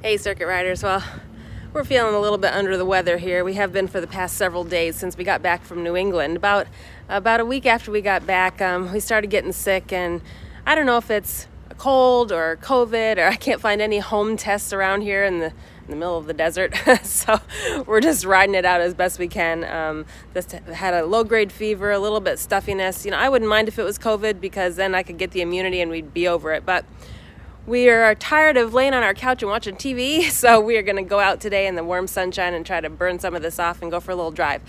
Hey circuit riders, well, we're feeling a little bit under the weather here. We have been for the past several days since we got back from New England. About a week after we got back, we started getting sick, and I don't know if it's a cold or COVID, or I can't find any home tests around here in the middle of the desert. So we're just riding it out as best we can. Just had a low-grade fever, a little bit stuffiness. I wouldn't mind if it was COVID because then I could get the immunity and we'd be over it. But we are tired of laying on our couch and watching TV, so we are going to go out today in the warm sunshine and try to burn some of this off and go for a little drive.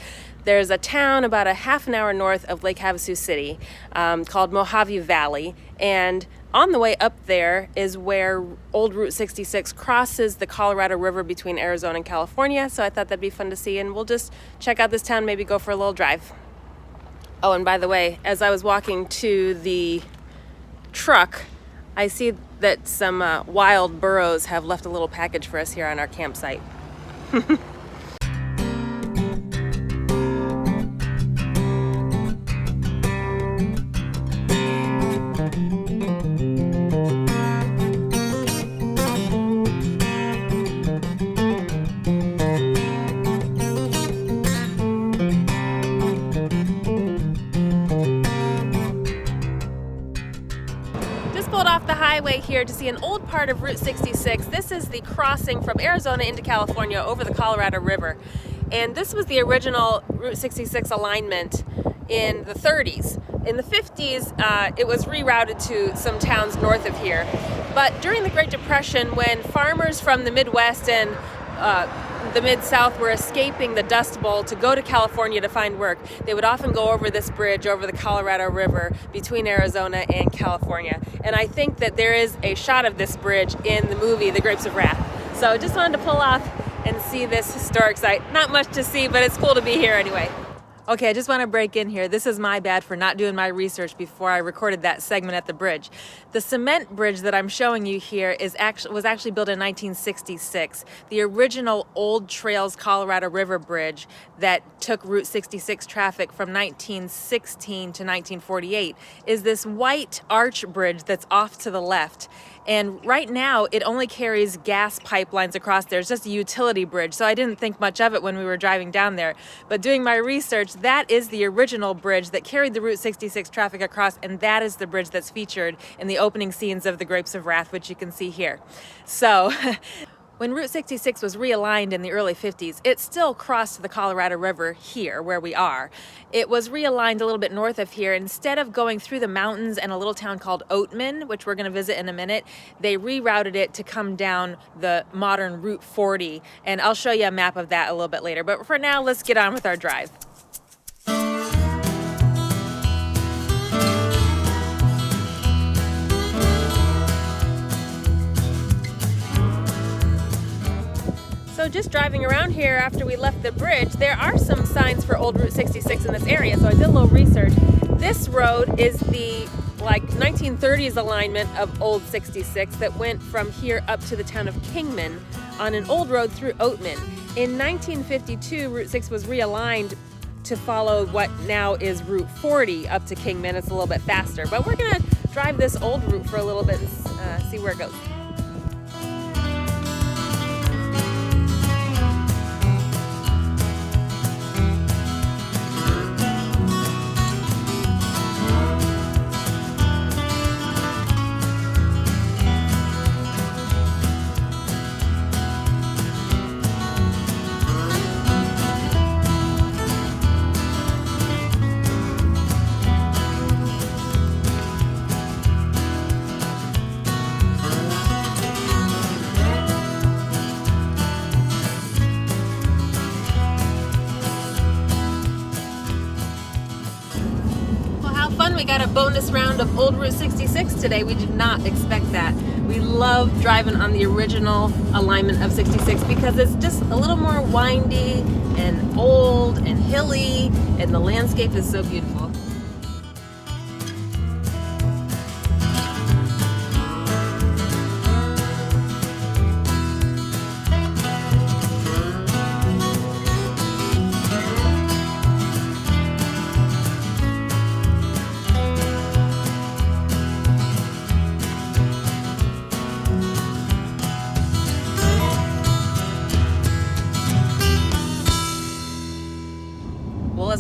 There's a town about a half an hour north of Lake Havasu City called Mojave Valley, and on the way up there is where old Route 66 crosses the Colorado River between Arizona and California, so I thought that'd be fun to see, and we'll just check out this town, maybe go for a little drive. Oh, and by the way, as I was walking to the truck, I see that some wild burros have left a little package for us here on our campsite. Pulled off the highway here to see an old part of Route 66. This is the crossing from Arizona into California over the Colorado River. And this was the original Route 66 alignment in the 30s. In the 50s, it was rerouted to some towns north of here. But during the Great Depression, when farmers from the Midwest and the Mid-South were escaping the Dust Bowl to go to California to find work, they would often go over this bridge over the Colorado River between Arizona and California. And I think that there is a shot of this bridge in the movie The Grapes of Wrath. So just wanted to pull off and see this historic site. Not much to see, but it's cool to be here anyway. Okay, I just want to break in here. This is my bad for not doing my research before I recorded that segment at the bridge. The cement bridge that I'm showing you here was actually built in 1966. The original Old Trails Colorado River Bridge that took Route 66 traffic from 1916 to 1948 is this white arch bridge that's off to the left. And right now, it only carries gas pipelines across there. It's just a utility bridge, so I didn't think much of it when we were driving down there. But doing my research, that is the original bridge that carried the Route 66 traffic across, and that is the bridge that's featured in the opening scenes of The Grapes of Wrath, which you can see here. So, when Route 66 was realigned in the early 50s, it still crossed the Colorado River here, where we are. It was realigned a little bit north of here. Instead of going through the mountains and a little town called Oatman, which we're going to visit in a minute, they rerouted it to come down the modern Route 40. And I'll show you a map of that a little bit later. But for now, let's get on with our drive. So just driving around here after we left the bridge, there are some signs for old Route 66 in this area, so I did a little research. This road is the 1930s alignment of old 66 that went from here up to the town of Kingman on an old road through Oatman. In 1952, Route 6 was realigned to follow what now is Route 40 up to Kingman. It's a little bit faster, but we're gonna drive this old route for a little bit and see where it goes. We got a bonus round of old Route 66 today. We did not expect that. We love driving on the original alignment of 66 because it's just a little more windy and old and hilly, and the landscape is so beautiful.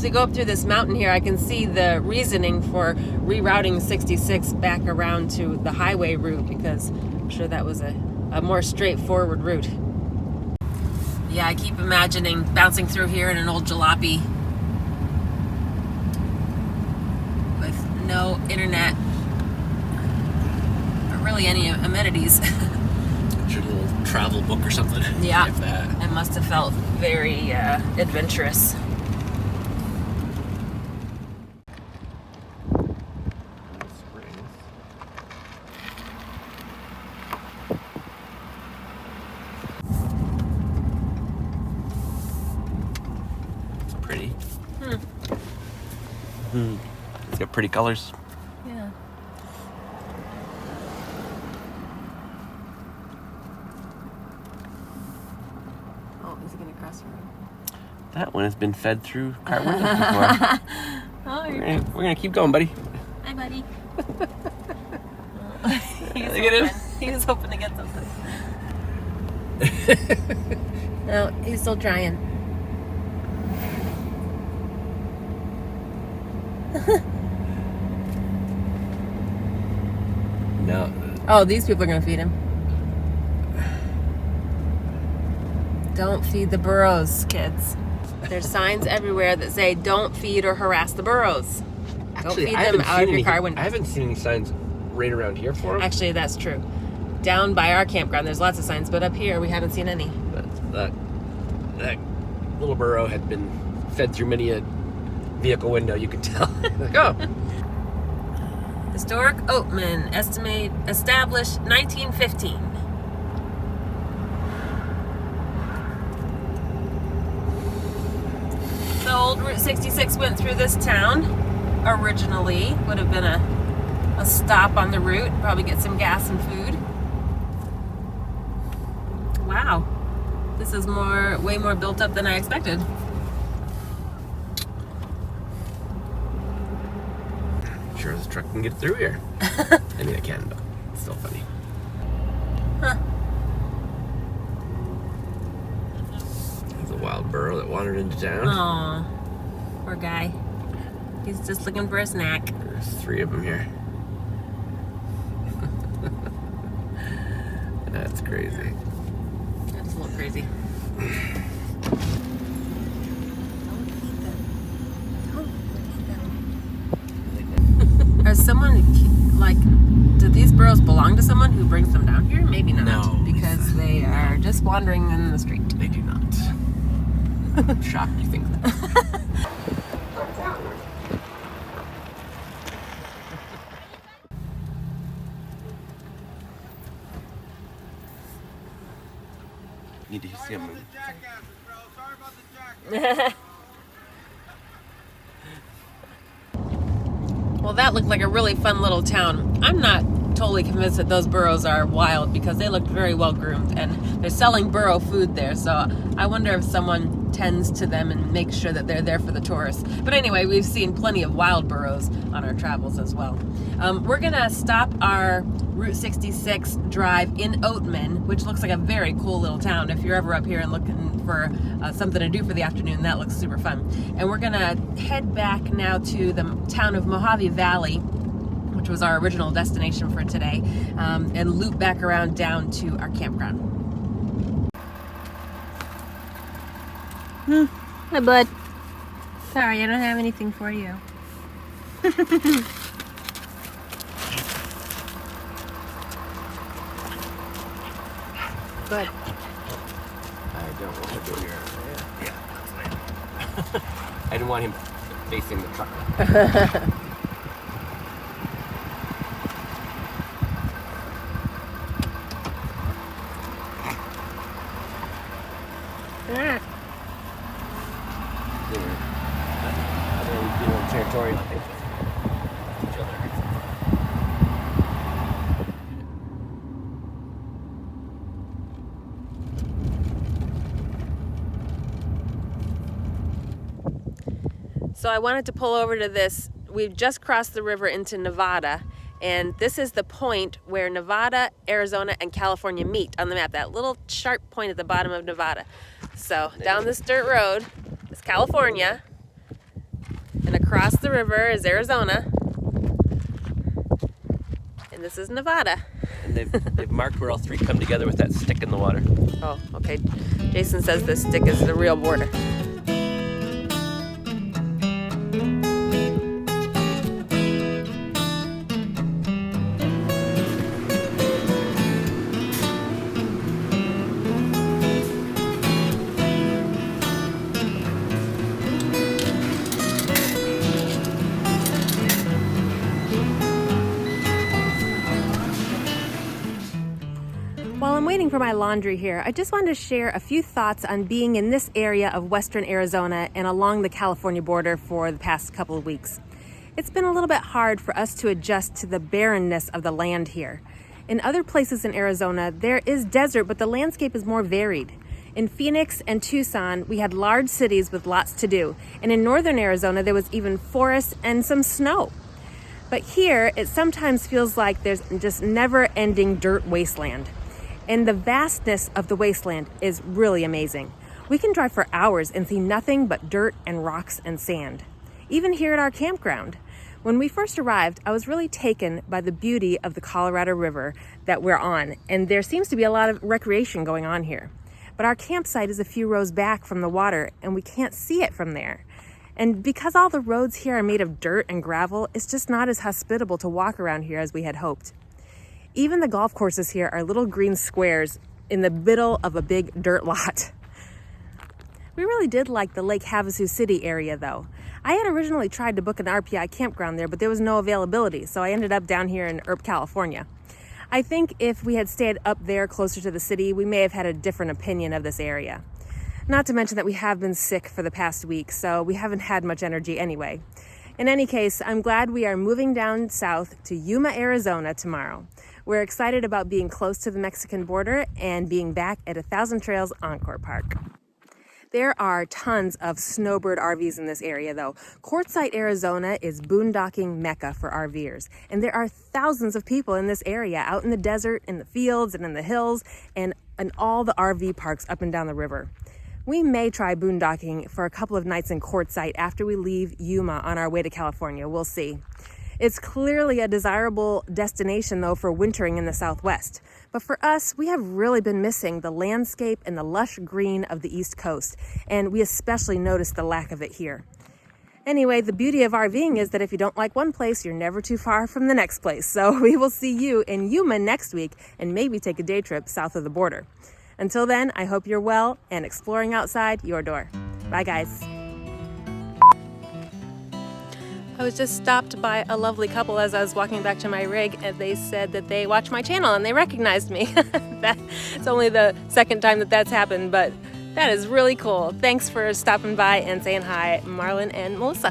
as we go up through this mountain here, I can see the reasoning for rerouting 66 back around to the highway route, because I'm sure that was a more straightforward route. Yeah, I keep imagining bouncing through here in an old jalopy with no internet or really any amenities. It's your little travel book or something. Yeah, Like that. it must have felt very adventurous. It's pretty. It's got pretty colors. Yeah. Oh, is he gonna cross the road? That one has been fed through car windows before. Oh, We're gonna keep going, buddy. Hi, buddy. Look at him. He was hoping to get something. No, he's still trying. No. Oh, these people are gonna feed him. Don't feed the burros, kids. There's signs everywhere that say don't feed or harass the burros. Actually, Don't feed I them haven't out seen of your any- car window. I haven't seen any signs right around here for them. Actually, that's true. Down by our campground, there's lots of signs, but up here, we haven't seen any. That little burro had been fed through many a vehicle window, you could tell. Like, oh. Historic Oatman, established 1915. The old Route 66 went through this town. Originally, would have been a stop on the route, probably get some gas and food. Wow, this is way more built up than I expected. Sure as a truck can get through here. I mean, I can, but it's still funny. Huh. There's a wild burro that wandered into town. Aw, poor guy. He's just looking for a snack. There's 3 of them here. That's crazy. That's a little crazy. Are someone, like, do these burros belong to someone who brings them down here? Maybe not. No, because they are just wandering in the street. They do not. Shocked you think that. Need to see him. Well, that looked like a really fun little town. I'm not totally convinced that those burros are wild because they looked very well groomed, and they're selling burro food there, so I wonder if someone tends to them and makes sure that they're there for the tourists. But anyway, we've seen plenty of wild burros on our travels as well. We're gonna stop our Route 66 drive in Oatman, which looks like a very cool little town. If you're ever up here and looking for something to do for the afternoon, that looks super fun. And we're gonna head back now to the town of Mojave Valley, which was our original destination for today, and loop back around down to our campground. Hi, bud. Sorry, I don't have anything for you. Good. I don't want to go here. Yeah, that's fine. I didn't want him facing the truck. Territorial. So I wanted to pull over to this. We've just crossed the river into Nevada, and this is the point where Nevada, Arizona, and California meet on the map, that little sharp point at the bottom of Nevada. So down this dirt road is California, across the river is Arizona. And this is Nevada. And they've marked where all three come together with that stick in the water. Oh, okay. Jason says this stick is the real border. While I'm waiting for my laundry here, I just wanted to share a few thoughts on being in this area of western Arizona and along the California border for the past couple of weeks. It's been a little bit hard for us to adjust to the barrenness of the land here. In other places in Arizona, there is desert, but the landscape is more varied. In Phoenix and Tucson, we had large cities with lots to do. And in northern Arizona, there was even forest and some snow. But here, it sometimes feels like there's just never-ending dirt wasteland. And the vastness of the wasteland is really amazing. We can drive for hours and see nothing but dirt and rocks and sand. Even here at our campground. When we first arrived, I was really taken by the beauty of the Colorado River that we're on, and there seems to be a lot of recreation going on here. But our campsite is a few rows back from the water, and we can't see it from there. And because all the roads here are made of dirt and gravel, it's just not as hospitable to walk around here as we had hoped. Even the golf courses here are little green squares in the middle of a big dirt lot. We really did like the Lake Havasu City area though. I had originally tried to book an RPI campground there, but there was no availability, so I ended up down here in Earp, California. I think if we had stayed up there closer to the city, we may have had a different opinion of this area. Not to mention that we have been sick for the past week, so we haven't had much energy anyway. In any case, I'm glad we are moving down south to Yuma, Arizona tomorrow. We're excited about being close to the Mexican border and being back at 1,000 Trails Encore Park. There are tons of snowbird RVs in this area though. Quartzsite, Arizona is boondocking mecca for RVers. And there are thousands of people in this area out in the desert, in the fields, and in the hills, and in all the RV parks up and down the river. We may try boondocking for a couple of nights in Quartzsite after we leave Yuma on our way to California. We'll see. It's clearly a desirable destination though for wintering in the Southwest. But for us, we have really been missing the landscape and the lush green of the East Coast, and we especially noticed the lack of it here. Anyway, the beauty of RVing is that if you don't like one place, you're never too far from the next place. So we will see you in Yuma next week and maybe take a day trip south of the border. Until then, I hope you're well and exploring outside your door. Bye guys. I was just stopped by a lovely couple as I was walking back to my rig, and they said that they watch my channel and they recognized me. It's only the second time that that's happened, but that is really cool. Thanks for stopping by and saying hi, Marlon and Melissa.